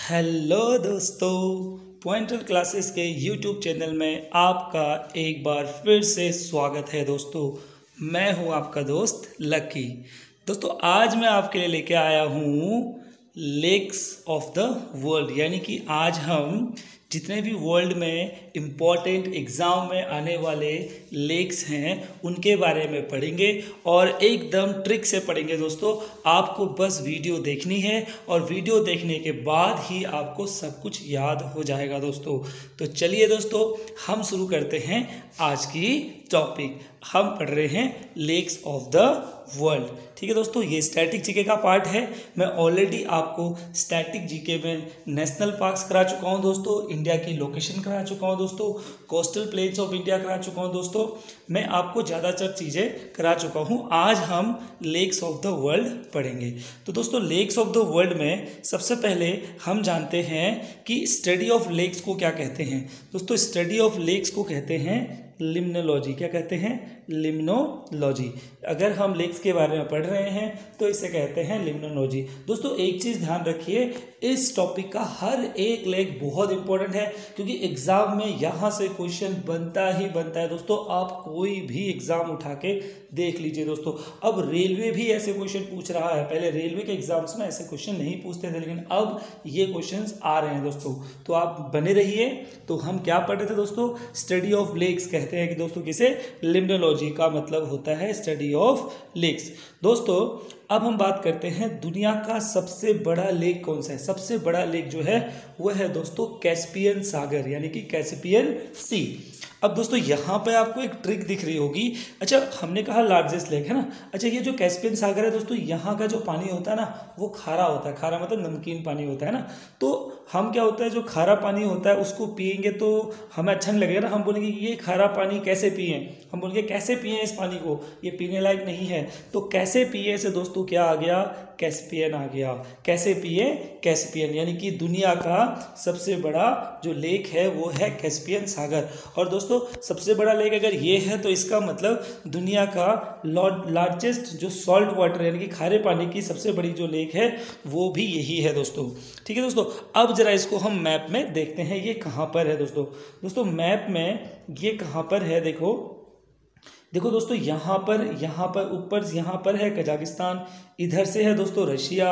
Hello दोस्तों, pointer classes के YouTube channel में आपका एक बार फिर से स्वागत है। दोस्तों, मैं हूं आपका दोस्त लकी। दोस्तों, आज मैं आपके लिए लेके आया हूं लेक्स ऑफ द वर्ल्ड, यानी कि आज हम जितने भी वर्ल्ड में इम्पॉर्टेंट एग्ज़ाम में आने वाले लेक्स हैं उनके बारे में पढ़ेंगे और एकदम ट्रिक से पढ़ेंगे। दोस्तों, आपको बस वीडियो देखनी है और वीडियो देखने के बाद ही आपको सब कुछ याद हो जाएगा। दोस्तों, तो चलिए दोस्तों, हम शुरू करते हैं आज की टॉपिक। हम पढ़ रहे हैं लेक्स ऑफ द वर्ल्ड। ठीक है दोस्तों, ये स्टैटिक जीके का पार्ट है। मैं ऑलरेडी आपको स्टैटिक जीके में नेशनल पार्क्स करा चुका हूँ दोस्तों, इंडिया की लोकेशन करा चुका हूँ दोस्तों, कोस्टल प्लेन्स ऑफ इंडिया करा चुका हूँ दोस्तों, मैं आपको ज़्यादातर चीज़ें करा चुका हूँ। आज हम लेक्स ऑफ द वर्ल्ड पढ़ेंगे। तो दोस्तों, लेक्स ऑफ द वर्ल्ड में सबसे पहले हम जानते हैं कि स्टडी ऑफ लेक्स को क्या कहते हैं। दोस्तों, स्टडी ऑफ लेक्स को कहते हैं लिम्नोलॉजी। क्या कहते हैं? लिम्नोलॉजी। अगर हम लेक्स के बारे में पढ़ रहे हैं तो इसे कहते हैं लिम्नोलॉजी। दोस्तों, एक चीज़ ध्यान रखिए, इस टॉपिक का हर एक लेक बहुत इंपॉर्टेंट है क्योंकि एग्जाम में यहाँ से क्वेश्चन बनता ही बनता है। दोस्तों, आप कोई भी एग्जाम उठा के देख लीजिए। दोस्तों, अब रेलवे भी ऐसे क्वेश्चन पूछ रहा है। पहले रेलवे के एग्जाम्स में ऐसे क्वेश्चन नहीं पूछते थे, लेकिन अब ये क्वेश्चंस आ रहे हैं। दोस्तों, तो आप बने रहिए। तो हम क्या पढ़ रहे थे दोस्तों? स्टडी ऑफ लेक्स कहते हैं कि दोस्तों किसे? लिम्नोलॉजी का मतलब होता है स्टडी ऑफ लेक्स। दोस्तों, अब हम बात करते हैं दुनिया का सबसे बड़ा लेक कौन सा है। सबसे बड़ा लेक जो है वो है दोस्तों कैस्पियन सागर, यानी कि कैस्पियन सी। अब दोस्तों, यहाँ पे आपको एक ट्रिक दिख रही होगी। अच्छा, हमने कहा लार्जेस्ट लेक है ना। अच्छा, ये जो कैस्पियन सागर है दोस्तों, यहाँ का जो पानी होता है ना वो खारा होता है। खारा मतलब नमकीन पानी होता है ना। तो हम क्या होता है, जो खारा पानी होता है उसको पियेंगे तो हमें अच्छा नहीं लगेगा ना। हम बोलेंगे ये खारा पानी कैसे पिए, हम बोलेंगे कैसे पिए इस पानी को, ये पीने लायक नहीं है। तो कैसे पिए से दोस्तों क्या आ गया? कैस्पियन आ गया। कैसे पिए? कैस्पियन, यानी कि दुनिया का सबसे बड़ा जो लेक है वो है कैस्पियन सागर। और दोस्तों, सबसे बड़ा लेक अगर ये है तो इसका मतलब दुनिया का लार्जेस्ट जो सॉल्ट वाटर यानी कि खारे पानी की सबसे बड़ी जो लेक है वो भी यही है दोस्तों। ठीक है दोस्तों, अब जरा इसको हम मैप में देखते हैं ये कहाँ पर है। दोस्तों मैप में ये कहाँ पर है, देखो दोस्तों, यहाँ पर ऊपर यहाँ पर है कजाकिस्तान, इधर से है दोस्तों रशिया,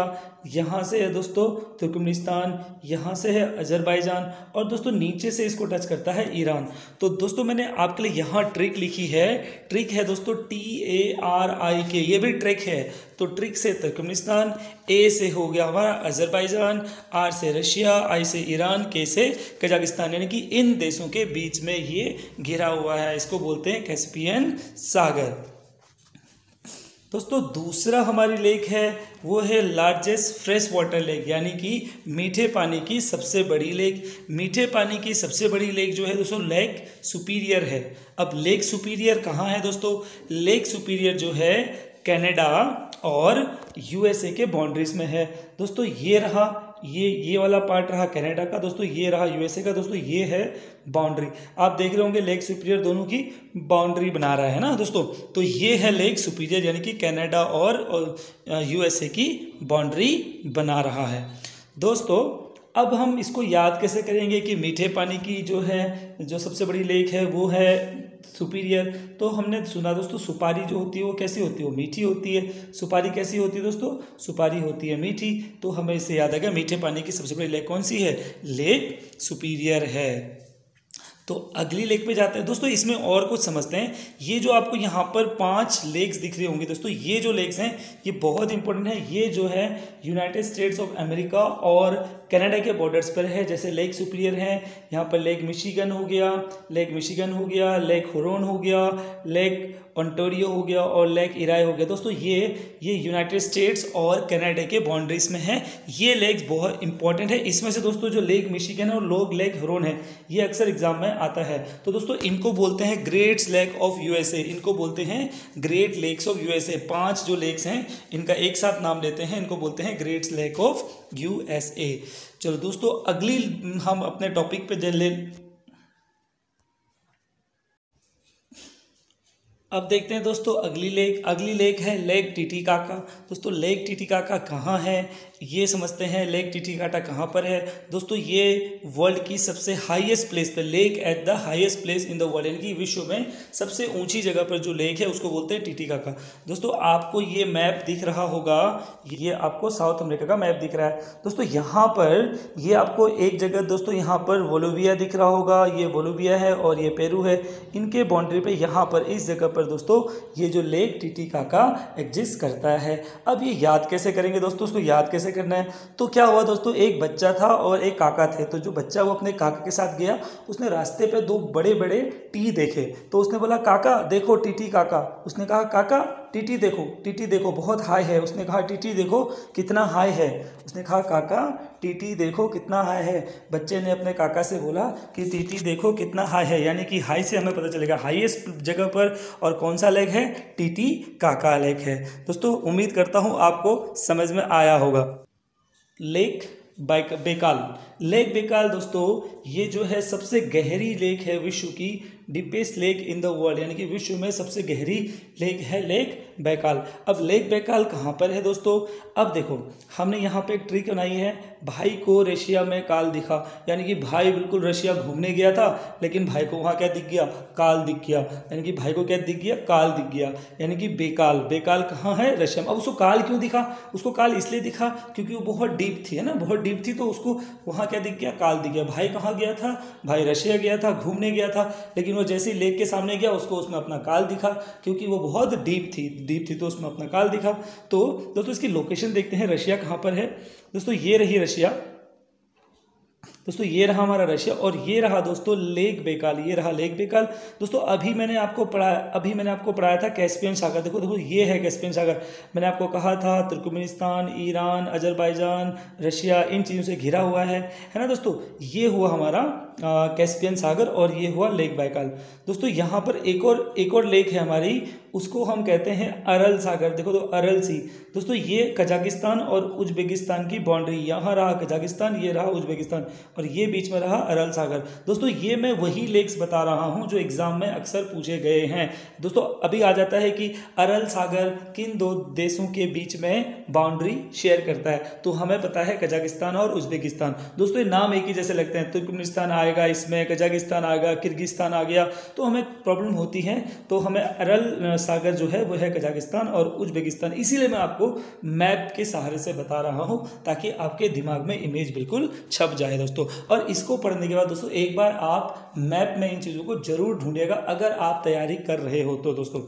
यहाँ से है दोस्तों तुर्कमेनिस्तान, यहाँ से है अजरबैजान और दोस्तों नीचे से इसको टच करता है ईरान। तो दोस्तों, मैंने आपके लिए यहाँ ट्रिक लिखी है। ट्रिक है दोस्तों TARIK, ये भी ट्रिक है। तो ट्रिक से तुर्कमेनिस्तान, A से हो गया हमारा अजरबैजान, R से रशिया, I से ईरान, K से कजाकिस्तान, यानी कि इन देशों के बीच में ये घिरा हुआ है। इसको बोलते हैं कैस्पियन सागर। दोस्तों, दूसरा हमारी लेक है वो है लार्जेस्ट फ्रेश वाटर लेक, यानी कि मीठे पानी की सबसे बड़ी लेक। मीठे पानी की सबसे बड़ी लेक जो है दोस्तों लेक सुपीरियर है। अब लेक सुपीरियर कहाँ है दोस्तों? लेक सुपीरियर जो है कनाडा और USA के बाउंड्रीज में है। दोस्तों, ये रहा, ये वाला पार्ट रहा कनाडा का। दोस्तों, ये रहा USA का। दोस्तों, ये है बाउंड्री। आप देख रहे होंगे लेक सुपीरियर दोनों की बाउंड्री बना रहा है ना दोस्तों। तो ये है लेक सुपीरियर, यानी कि कनाडा और USA की बाउंड्री बना रहा है। दोस्तों, अब हम इसको याद कैसे करेंगे कि मीठे पानी की जो है जो सबसे बड़ी लेक है वो है सुपीरियर। तो हमने सुना दोस्तों, सुपारी जो होती है वो कैसी होती है? वो मीठी होती है। सुपारी कैसी होती है दोस्तों? सुपारी होती है मीठी। तो हमें इससे याद आएगा मीठे पानी की सबसे बड़ी लेक कौन सी है? लेक सुपीरियर है। तो अगली लेक पे जाते हैं दोस्तों। इसमें और कुछ समझते हैं। ये जो आपको यहाँ पर 5 लेक्स दिख रही होंगी दोस्तों, ये जो लेक्स हैं ये बहुत इंपॉर्टेंट है। ये जो है यूनाइटेड स्टेट्स ऑफ अमेरिका और कनाडा के बॉर्डर्स पर है। जैसे लेक सुपीरियर है, यहाँ पर लेक मिशिगन हो गया, लेक हुरोन हो गया, लेक ओंटारियो हो गया और लेक इराय हो गया। दोस्तों, ये यूनाइटेड स्टेट्स और कनाडा के बाउंड्रीज में है। ये लेक्स बहुत इंपॉर्टेंट है। इसमें से दोस्तों जो लेक मिशिगन है और लेक हुरोन है, ये अक्सर एग्जाम में आता है। तो दोस्तों, इनको बोलते हैं ग्रेट लेक ऑफ USA। इनको बोलते हैं ग्रेट लेक्स ऑफ USA। 5 जो लेक्स हैं इनका एक साथ नाम लेते हैं, इनको बोलते हैं ग्रेट लेक ऑफ USA। चलो दोस्तों, अगली हम अपने टॉपिक पे अब देखते हैं दोस्तों अगली लेक है लेक टिटिकाका। दोस्तों, लेक टिटिकाका कहाँ है ये समझते हैं लेक टिटिकाका कहाँ पर है। दोस्तों ये वर्ल्ड की सबसे हाईएस्ट प्लेस पे, lake at the highest place in the world, यानी कि विश्व में सबसे ऊंची जगह पर जो लेक है उसको बोलते हैं टिटिकाका। दोस्तों आपको ये मैप दिख रहा होगा, ये आपको साउथ अमेरिका का मैप दिख रहा है। दोस्तों यहाँ पर ये आपको एक जगह, दोस्तों यहाँ पर बोलिविया दिख रहा होगा, ये बोलिविया है और ये पेरू है। इनके बाउंड्री पे यहाँ पर इस जगह पर दोस्तों ये जो लेक टिटिकाका एग्जिस्ट करता है। अब ये याद कैसे करेंगे दोस्तों, उसको याद कैसे करना है? तो क्या हुआ दोस्तों, एक बच्चा था और एक काका थे। तो जो बच्चा वो अपने काका के साथ गया, उसने रास्ते पे दो बड़े बड़े टी देखे। तो उसने बोला काका देखो टिटिकाका। उसने कहा काका टीटी देखो, टीटी देखो बहुत हाई है। उसने कहा टीटी देखो कितना हाई है। उसने कहा काका टीटी देखो कितना हाई है। बच्चे ने अपने काका से बोला कि टीटी देखो कितना हाई है, यानी कि हाई से हमें पता चलेगा हाईएस्ट जगह पर और कौन सा लेक है, टिटिकाका लेक है। दोस्तों उम्मीद करता हूँ आपको समझ में आया होगा। लेक बेकाल, लेक बेकाल दोस्तों ये जो है सबसे गहरी लेक है विश्व की, deepest lake in the world, यानी कि विश्व में सबसे गहरी लेक है लेक बैकाल। अब लेक बैकाल कहाँ पर है दोस्तों? अब देखो हमने यहाँ पे एक ट्रिक बनाई है, भाई को रशिया में काल दिखा, यानी कि भाई बिल्कुल रशिया घूमने गया था लेकिन भाई को वहाँ क्या दिख गया, काल दिख गया। यानी कि भाई को क्या दिख गया, काल दिख गया, यानी कि बेकाल। बेकाल कहाँ है? रशिया में। अब उसको काल क्यों दिखा? उसको काल इसलिए दिखा क्योंकि वो बहुत डीप थी, है ना, बहुत डीप थी, तो उसको वहाँ क्या दिख गया, काल दिख गया। भाई कहाँ गया था? भाई रशिया गया था, घूमने गया था, लेकिन वो जैसे ही लेक के सामने गया उसको उसमें अपना काल दिखा, क्योंकि वो बहुत डीप थी तो उसमें अपना काल दिखा। तो दोस्तों इसकी लोकेशन देखते हैं, रशिया कहाँ पर है। दोस्तों ये रही रशिया, दोस्तों ये रहा हमारा रशिया और ये रहा दोस्तों लेक बेकाल, ये रहा लेक बेकाल। दोस्तों अभी मैंने आपको पढ़ाया था कैस्पियन सागर। देखो ये है कैस्पियन सागर। मैंने आपको कहा था तुर्कमेनिस्तान, ईरान, अजरबैजान, रशिया, इन चीज़ों से घिरा हुआ है ना दोस्तों। ये हुआ हमारा कैस्पियन सागर और ये हुआ लेक बैकाल। दोस्तों यहाँ पर एक और लेक है हमारी, उसको हम कहते हैं अरल सागर। देखो तो अरल सी। दोस्तों ये कजाकिस्तान और उज्बेकिस्तान की बाउंड्री, यहाँ रहा कजाकिस्तान, ये रहा उज्बेकिस्तान और ये बीच में रहा अरल सागर। दोस्तों ये मैं वही लेक्स बता रहा हूँ जो एग्जाम में अक्सर पूछे गए हैं। दोस्तों अभी आ जाता है कि अरल सागर किन दो देशों के बीच में बाउंड्री शेयर करता है, तो हमें पता है कजाकिस्तान और उज्बेकिस्तान। दोस्तों ये नाम एक ही जैसे लगते हैं, तुर्कमेनिस्तान आएगा इसमें, कजाकिस्तान आएगा, किर्गिस्तान आ गया, तो हमें प्रॉब्लम होती है। तो हमें अरल सागर जो है वो है कजाकिस्तान और उज्बेकिस्तान। इसीलिए मैं आपको मैप के सहारे से बता रहा हूँ ताकि आपके दिमाग में इमेज बिल्कुल छप जाए दोस्तों। और इसको पढ़ने के बाद दोस्तों एक बार आप मैप में इन चीज़ों को जरूर ढूंढिएगा अगर आप तैयारी कर रहे हो तो। दोस्तों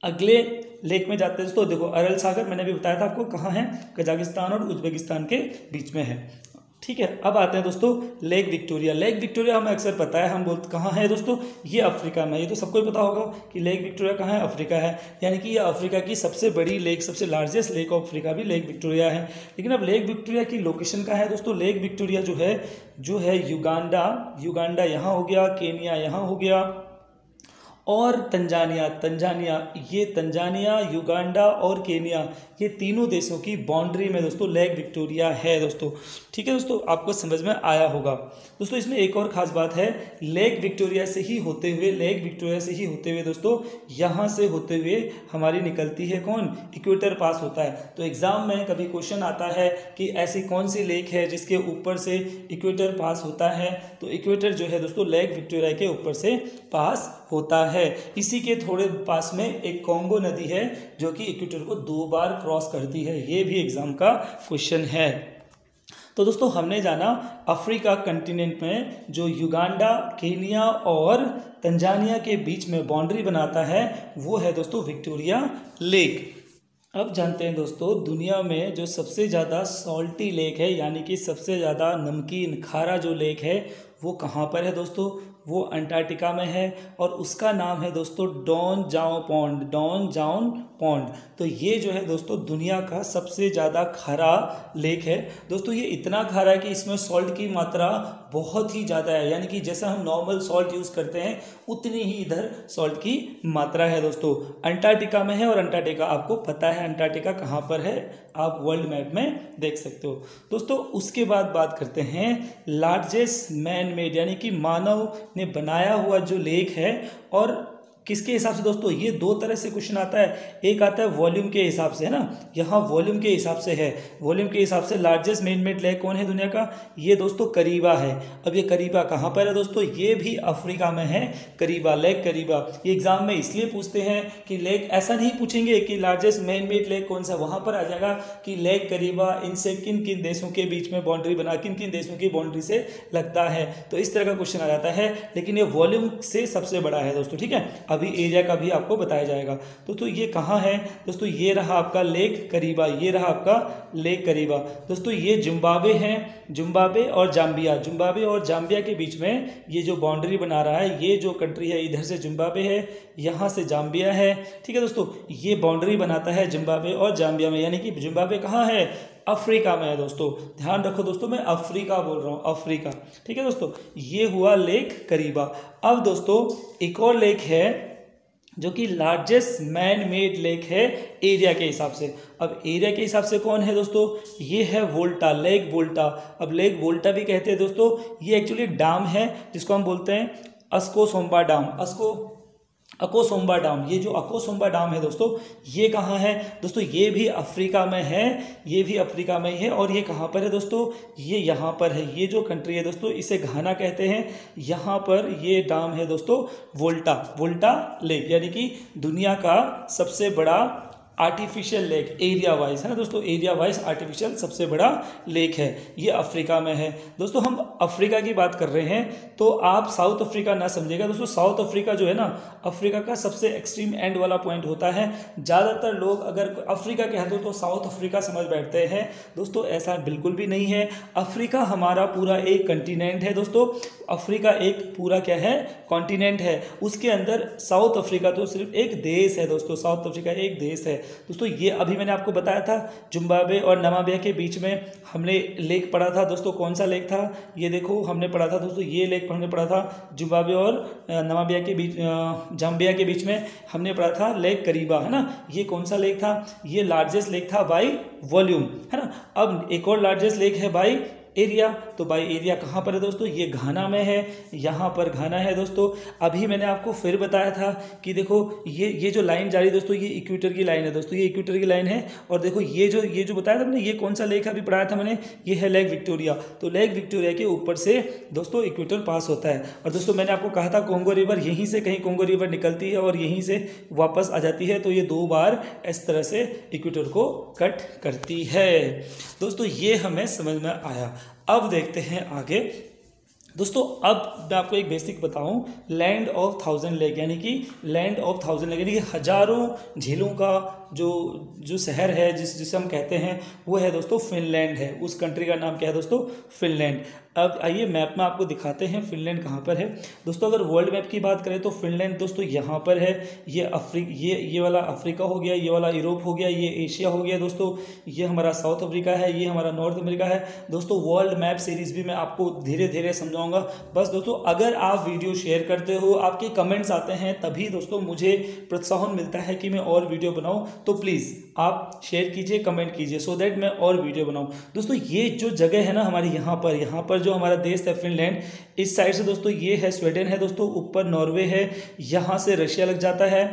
अगले लेक में जाते हैं दोस्तों। देखो अरल सागर मैंने भी बताया था आपको कहाँ है, कजाकिस्तान और उज्बेकिस्तान के बीच में है। ठीक है, अब आते हैं दोस्तों लेक विक्टोरिया। लेक विक्टोरिया हमें अक्सर पता है, हम बोलते कहाँ है दोस्तों, ये अफ्रीका में। ये तो सबको ही पता होगा कि लेक विक्टोरिया कहाँ है, अफ्रीका है। यानी कि ये अफ्रीका की सबसे बड़ी लेक, सबसे लार्जेस्ट लेक ऑफ अफ्रीका भी लेक विक्टोरिया है। लेकिन अब लेक विक्टोरिया की लोकेशन कहाँ है दोस्तों? लेक विक्टोरिया जो है युगांडा यहाँ हो गया, केनिया यहाँ हो गया और तंजानिया, ये तंजानिया, युगांडा और केनिया, ये तीनों देशों की बाउंड्री में दोस्तों लेक विक्टोरिया है दोस्तों। ठीक है दोस्तों, आपको समझ में आया होगा। दोस्तों इसमें एक और ख़ास बात है, लेक विक्टोरिया से ही होते हुए दोस्तों यहाँ से होते हुए हमारी निकलती है कौन, इक्वेटर पास होता है। तो एग्ज़ाम में कभी क्वेश्चन आता है कि ऐसी कौन सी लेक है जिसके ऊपर से इक्वेटर पास होता है, तो इक्वेटर जो है दोस्तों लेक विक्टोरिया के ऊपर से पास होता है। इसी के थोड़े पास में एक कॉन्गो नदी है जो कि इक्वेटर को 2 बार क्रॉस करती है। ये भी एग्जाम का क्वेश्चन है। तो दोस्तों हमने जाना अफ्रीका कंटिनेंट में जो युगांडा, केनिया और तंजानिया के बीच में बाउंड्री बनाता है वो है दोस्तों विक्टोरिया लेक। अब जानते हैं दोस्तों दुनिया में जो सबसे ज़्यादा सॉल्टी लेक है, यानी कि सबसे ज़्यादा नमकीन खारा जो लेक है वो कहाँ पर है दोस्तों? वो अंटार्कटिका में है और उसका नाम है दोस्तों डॉन जाओन पॉन्ड। तो ये जो है दोस्तों दुनिया का सबसे ज़्यादा खारा लेक है दोस्तों। ये इतना खारा है कि इसमें सॉल्ट की मात्रा बहुत ही ज़्यादा है, यानी कि जैसा हम नॉर्मल सॉल्ट यूज़ करते हैं उतनी ही इधर सॉल्ट की मात्रा है दोस्तों। अंटार्कटिका में है और अंटार्कटिका आपको पता है अंटार्कटिका कहाँ पर है, आप वर्ल्ड मैप में देख सकते हो दोस्तों। उसके बाद बात करते हैं लार्जेस्ट मैन मेड, यानी कि मानव ने बनाया हुआ जो लेक है और किसके हिसाब से दोस्तों, ये दो तरह से क्वेश्चन आता है। एक आता है वॉल्यूम के हिसाब से, है ना, यहाँ वॉल्यूम के हिसाब से है। वॉल्यूम के हिसाब से लार्जेस्ट मैन मेड लेक कौन है दुनिया का, ये दोस्तों करीबा है। अब ये करीबा कहाँ पर है दोस्तों, ये भी अफ्रीका में है, करीबा, लेक करीबा। ये एग्जाम में इसलिए पूछते हैं कि लेक, ऐसा नहीं पूछेंगे कि लार्जेस्ट मैन मेड लेक कौन सा, वहाँ पर आ जाएगा कि लेक करीबा इनसे किन किन देशों के बीच में बाउंड्री बना, किन किन देशों की बाउंड्री से लगता है, तो इस तरह का क्वेश्चन आ जाता है। लेकिन ये वॉल्यूम से सबसे बड़ा है दोस्तों, ठीक है। अभी एरिया का भी आपको बताया जाएगा। दोस्तों ये कहाँ है दोस्तों, ये रहा आपका लेक करीबा, ये रहा आपका लेक करीबा। दोस्तों ये जिम्बाब्वे है, जिम्बाब्वे और जाम्बिया, जिम्बाब्वे और जाम्बिया के बीच में ये जो बाउंड्री बना रहा है, ये जो कंट्री है, इधर से जिम्बाब्वे है, यहाँ से जाम्बिया है, ठीक है दोस्तों। ये बाउंड्री बनाता है जिम्बाब्वे और जाम्बिया में, यानी कि जिम्बाब्वे कहाँ है, अफ्रीका में है दोस्तों। ध्यान रखो दोस्तों, मैं अफ्रीका बोल रहा हूँ, अफ्रीका, ठीक है दोस्तों। ये हुआ लेक करीबा। अब दोस्तों एक और लेक है जो कि लार्जेस्ट मैन मेड लेक है एरिया के हिसाब से। अब एरिया के हिसाब से कौन है दोस्तों, ये है वोल्टा, लेक वोल्टा। अब लेक वोल्टा भी कहते हैं दोस्तों, ये एक्चुअली एक डैम है जिसको हम बोलते हैं अस्कोसोम्बा डैम, अकोसोम्बा डैम। ये जो अकोसोम्बा डैम है दोस्तों, ये कहाँ है दोस्तों, ये भी अफ्रीका में है, ये भी अफ्रीका में ही है। और ये कहाँ पर है दोस्तों, ये यहाँ पर है। ये जो कंट्री है दोस्तों, इसे घाना कहते हैं। यहाँ पर ये डैम है दोस्तों वोल्टा, वोल्टा लेक, यानी कि दुनिया का सबसे बड़ा आर्टिफिशियल लेक एरिया वाइज, है ना दोस्तों, एरिया वाइज आर्टिफिशियल सबसे बड़ा लेक है, ये अफ्रीका में है। दोस्तों हम अफ्रीका की बात कर रहे हैं, तो आप साउथ अफ्रीका ना समझिएगा दोस्तों। साउथ अफ्रीका जो है ना, अफ्रीका का सबसे एक्सट्रीम एंड वाला पॉइंट होता है। ज़्यादातर लोग अगर अफ्रीका कहते हो तो साउथ अफ्रीका समझ बैठते हैं दोस्तों, ऐसा बिल्कुल भी नहीं है। अफ्रीका हमारा पूरा एक कंटिनेंट है दोस्तों, अफ्रीका एक पूरा क्या है, कॉन्टिनेंट है। उसके अंदर साउथ अफ्रीका तो सिर्फ एक देश है दोस्तों, साउथ अफ्रीका एक देश है दोस्तों। ये अभी मैंने आपको बताया था, जिम्बाब्वे और नामीबिया के बीच में हमने लेक पढ़ा था दोस्तों। कौन सा लेक था, ये देखो हमने पढ़ा था दोस्तों, ये लेक हमने पढ़ा था जिम्बाब्वे और नामीबिया के बीच, जाम्बिया के बीच में हमने पढ़ा था लेक करीबा, है ना। ये कौन सा लेक था, ये लार्जेस्ट लेक था बाई वॉल्यूम, है ना। अब एक और लार्जेस्ट लेक है बाई एरिया, तो बाई एरिया कहाँ पर है दोस्तों, ये घाना में है, यहाँ पर घाना है दोस्तों। अभी मैंने आपको फिर बताया था कि देखो ये जो लाइन जा रही है दोस्तों, ये इक्वेटर की लाइन है दोस्तों, ये इक्वेटर की लाइन है। और देखो ये जो बताया था मैंने, ये कौन सा लेक है, अभी पढ़ाया था मैंने, ये है लेक विक्टोरिया। तो लेक विक्टोरिया के ऊपर से दोस्तों इक्वेटर पास होता है। और दोस्तों मैंने आपको कहा था कोंगो रिवर, यहीं से कहीं कोंगो रिवर निकलती है और यहीं से वापस आ जाती है। तो ये दो बार इस तरह से इक्वेटर को कट करती है दोस्तों, ये हमें समझ में आया। अब देखते हैं आगे दोस्तों। अब मैं आपको एक बेसिक बताऊं, लैंड ऑफ थाउजेंड लेक, यानी कि लैंड ऑफ थाउजेंड लेक, यानी कि हजारों झीलों का जो शहर है, जिसे हम कहते हैं, वो है दोस्तों फिनलैंड है। उस कंट्री का नाम क्या है दोस्तों, फिनलैंड। अब आइए मैप में आपको दिखाते हैं फिनलैंड कहाँ पर है दोस्तों। अगर वर्ल्ड मैप की बात करें तो फिनलैंड दोस्तों यहाँ पर है। ये वाला अफ्रीका हो गया, ये वाला यूरोप हो गया, ये एशिया हो गया दोस्तों, ये हमारा साउथ अफ्रीका है, ये हमारा नॉर्थ अमेरिका है दोस्तों। वर्ल्ड मैप सीरीज भी मैं आपको धीरे धीरे समझाऊंगा। बस दोस्तों अगर आप वीडियो शेयर करते हो, आपके कमेंट्स आते हैं, तभी दोस्तों मुझे प्रोत्साहन मिलता है कि मैं और वीडियो बनाऊँ। तो प्लीज़ आप शेयर कीजिए, कमेंट कीजिए, सो दैट मैं और वीडियो बनाऊँ दोस्तों। ये जो जगह है ना हमारी, यहाँ पर जो हमारा देश है फिनलैंड, इस साइड से दोस्तों ये है स्वीडन है दोस्तों, ऊपर नॉर्वे है, यहाँ से रशिया लग जाता है।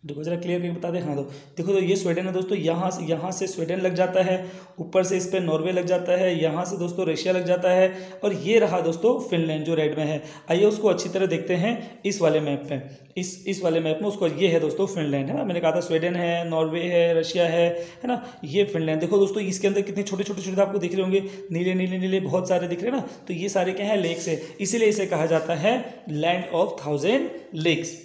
देखो जरा क्लियर करके बता दें, हाँ देखो तो ये स्वीडन है दोस्तों, यहाँ से स्वीडन लग जाता है, ऊपर से इस पर नॉर्वे लग जाता है, यहाँ से दोस्तों रशिया लग जाता है, और ये रहा दोस्तों फिनलैंड जो रेड में है। आइए उसको अच्छी तरह देखते हैं इस वाले मैप पे, इस वाले मैप में उसको, ये है दोस्तों फिनलैंड, है ना। मैंने कहा था स्वीडन है, नॉर्वे है, रशिया है ना। ये फिनलैंड देखो दोस्तों, इसके अंदर कितने छोटे छोटे आपको दिख रहे होंगे, नीले नीले नीले बहुत सारे दिख रहे हैं ना। तो ये सारे क्या है, लेक्स है, इसीलिए इसे कहा जाता है लैंड ऑफ थाउजेंड लेक्स।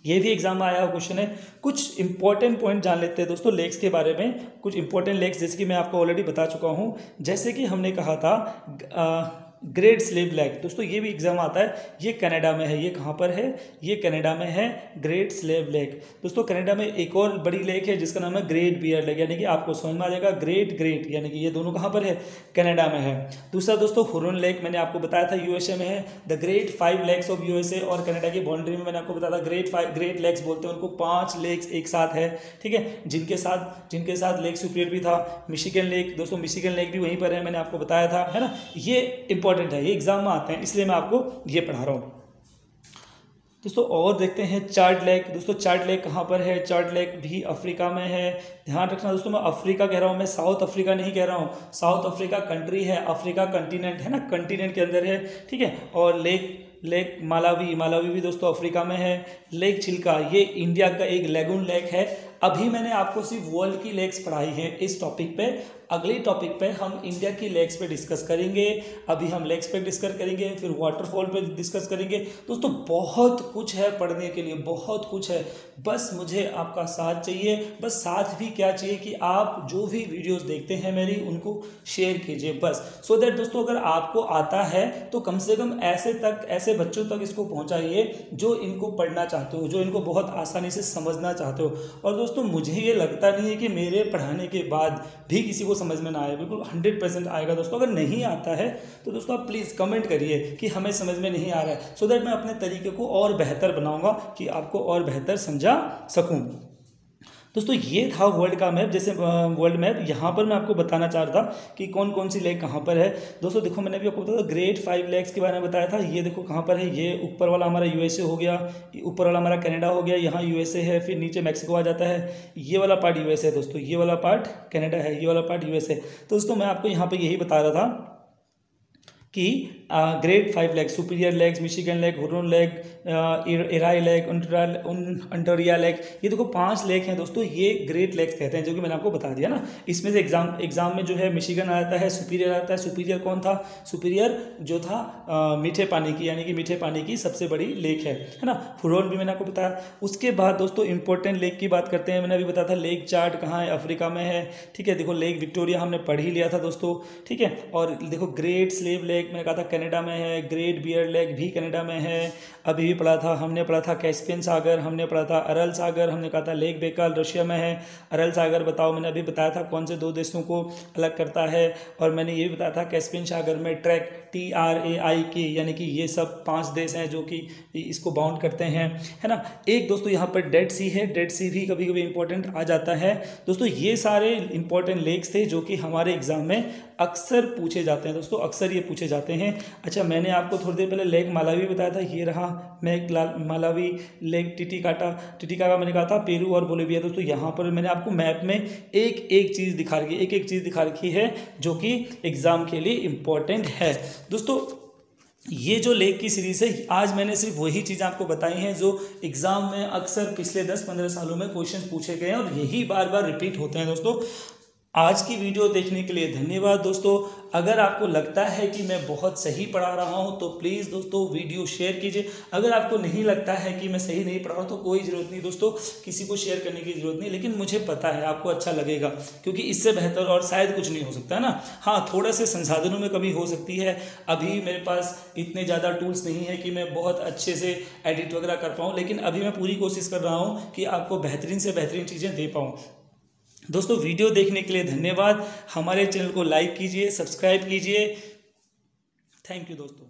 ये भी एग्जाम में आया हुआ क्वेश्चन है। कुछ इंपॉर्टेंट पॉइंट जान लेते हैं दोस्तों लेक्स के बारे में। कुछ इंपॉर्टेंट लेक्स जैसे कि मैं आपको ऑलरेडी बता चुका हूँ, जैसे कि हमने कहा था ग्रेट स्लेव लेक दोस्तों, ये भी एग्जाम आता है। ये कनाडा में है, ये कहाँ पर है, ये कनाडा में है ग्रेट स्लेव लेक दोस्तों। कनाडा में एक और बड़ी लेक है जिसका नाम है ग्रेट बियर लेक, यानी कि आपको समझ में आ जाएगा ग्रेट, यानी कि ये दोनों कहाँ पर है, कनाडा में है। दूसरा दोस्तों हुरन लेक, मैंने आपको बताया था यूएसए में है। The great 5 lakes of USA, और कनाडा की बाउंड्री में मैंने आपको बताया था ग्रेट लेक्स बोलते हैं उनको, 5 लेक्स एक साथ है, ठीक है, जिनके साथ लेक सुपीरियर भी था। मिशिगन लेक दोस्तों, मिशिगन लेक भी वहीं पर है, मैंने आपको बताया था, है ना। ये इंपॉर्टेंट है, ये एग्जाम में आते हैं, इसलिए मैं आपको ये पढ़ा रहा हूँ। दोस्तों और देखते हैं चार्ड लेक। दोस्तों चार्ड लेक कहाँ पर है? चार्ड लेक भी अफ्रीका में है। ध्यान रखना दोस्तों, मैं अफ्रीका कह रहा हूँ, मैं साउथ अफ्रीका नहीं कह रहा हूँ। साउथ अफ्रीका कंट्री है, अफ्रीका कंटिनेंट है ना, कंटिनेंट के अंदर है, ठीक है। और लेक मालावी, मालावी भी दोस्तों अफ्रीका में है। लेक चिल्का ये इंडिया का एक लेगून लेक है। अभी मैंने आपको सिर्फ वर्ल्ड की लेक्स पढ़ाई है इस टॉपिक पे। अगले टॉपिक पे हम इंडिया की लेक्स पे डिस्कस करेंगे। अभी हम लेक्स पे डिस्कस करेंगे, फिर वाटरफॉल पे डिस्कस करेंगे। दोस्तों बहुत कुछ है पढ़ने के लिए, बहुत कुछ है। बस मुझे आपका साथ चाहिए। बस साथ भी क्या चाहिए कि आप जो भी वीडियोस देखते हैं मेरी, उनको शेयर कीजिए बस। सो दैट दोस्तों अगर आपको आता है तो कम से कम ऐसे बच्चों तक इसको पहुंचाइए जो इनको पढ़ना चाहते हो, जो इनको बहुत आसानी से समझना चाहते हो। और दोस्तों मुझे ये लगता नहीं है कि मेरे पढ़ाने के बाद भी किसी को समझ में ना आए, बिल्कुल 100% आएगा दोस्तों। अगर नहीं आता है तो दोस्तों आप प्लीज़ कमेंट करिए कि हमें समझ में नहीं आ रहा है, सो दैट मैं अपने तरीके को और बेहतर बनाऊंगा कि आपको और बेहतर समझा सकूं। दोस्तों ये था वर्ल्ड का मैप। जैसे वर्ल्ड मैप यहाँ पर मैं आपको बताना चाह रहा था कि कौन कौन सी लेक कहाँ पर है। दोस्तों देखो मैंने भी आपको बताया ग्रेट 5 लेक्स के बारे में बताया था। ये देखो कहाँ पर है, ये ऊपर वाला हमारा यूएसए हो गया, ऊपर वाला हमारा कनाडा हो गया, यहाँ यूएसए है, फिर नीचे मैक्सिको आ जाता है। ये वाला पार्ट यूएसए है दोस्तों, ये वाला पार्ट कनाडा है, ये वाला पार्ट यूएसए। तो दोस्तों मैं आपको यहाँ पर यही बता रहा था कि great 5 lake, superior lakes, Michigan lake, Huron lake, Erie lake, Ontario lake, ये देखो 5 लेक हैं दोस्तों। ये ग्रेट लेक्स कहते हैं, जो कि मैंने आपको बता दिया ना। इसमें से एग्जाम में जो है मिशिगन आता है, सुपीरियर आता है। सुपीरियर कौन था? सुपीरियर जो था मीठे पानी की, यानी कि मीठे पानी की सबसे बड़ी लेक है ना। हुरोन भी मैंने आपको बताया। उसके बाद दोस्तों इंपॉर्टेंट लेक की बात करते हैं। मैंने अभी बताया था लेक चार्ट कहाँ है, अफ्रीका में है, ठीक है। देखो लेक विक्टोरिया हमने पढ़ ही लिया था दोस्तों, ठीक है। और देखो ग्रेट स्लेव लेक मैंने कहा था कनाडा में है, ग्रेट बियर लेक भी कनाडा में है। अभी भी हमने पढ़ा था कैस्पियन सागर, हमने पढ़ा था अरल सागर, हमने कहा था लेक बेकाल रशिया में है। अरल सागर बताओ, मैंने अभी बताया था कौन से 2 देशों को अलग करता है। और मैंने ये भी बताया था कैस्पियन सागर में ट्रैक TRAIK, यानी कि ये सब 5 देश हैं जो कि इसको बाउंड करते हैं, है ना। एक दोस्तों यहाँ पर डेड सी है, डेड सी भी कभी कभी इंपॉर्टेंट आ जाता है दोस्तों। ये सारे इंपॉर्टेंट लेक्स थे जो कि हमारे एग्जाम में अक्सर पूछे जाते हैं दोस्तों, अक्सर ये पूछे जाते हैं। अच्छा मैंने आपको थोड़ी देर पहले लेक मालावी बताया था, ये रहा मालावी लेक। टिटिकाका मैंने कहा था पेरू और बोलिविया। दोस्तों यहाँ पर मैंने आपको मैप में एक एक चीज़ दिखा रखी है जो कि एग्जाम के लिए इम्पोर्टेंट है दोस्तों। ये जो लेक की सीरीज है, आज मैंने सिर्फ वही चीज़ आपको बताई हैं जो एग्जाम में अक्सर पिछले 10-15 सालों में क्वेश्चन पूछे गए हैं और यही बार बार रिपीट होते हैं दोस्तों। आज की वीडियो देखने के लिए धन्यवाद दोस्तों। अगर आपको लगता है कि मैं बहुत सही पढ़ा रहा हूं तो प्लीज़ दोस्तों वीडियो शेयर कीजिए। अगर आपको नहीं लगता है कि मैं सही नहीं पढ़ा रहा हूं तो कोई ज़रूरत नहीं दोस्तों, किसी को शेयर करने की ज़रूरत नहीं। लेकिन मुझे पता है आपको अच्छा लगेगा, क्योंकि इससे बेहतर और शायद कुछ नहीं हो सकता है ना। हाँ थोड़ा से संसाधनों में कमी हो सकती है। अभी मेरे पास इतने ज़्यादा टूल्स नहीं है कि मैं बहुत अच्छे से एडिट वगैरह कर पाऊँ, लेकिन अभी मैं पूरी कोशिश कर रहा हूँ कि आपको बेहतरीन से बेहतरीन चीज़ें दे पाऊँ। दोस्तों वीडियो देखने के लिए धन्यवाद। हमारे चैनल को लाइक कीजिए, सब्सक्राइब कीजिए। थैंक यू दोस्तों।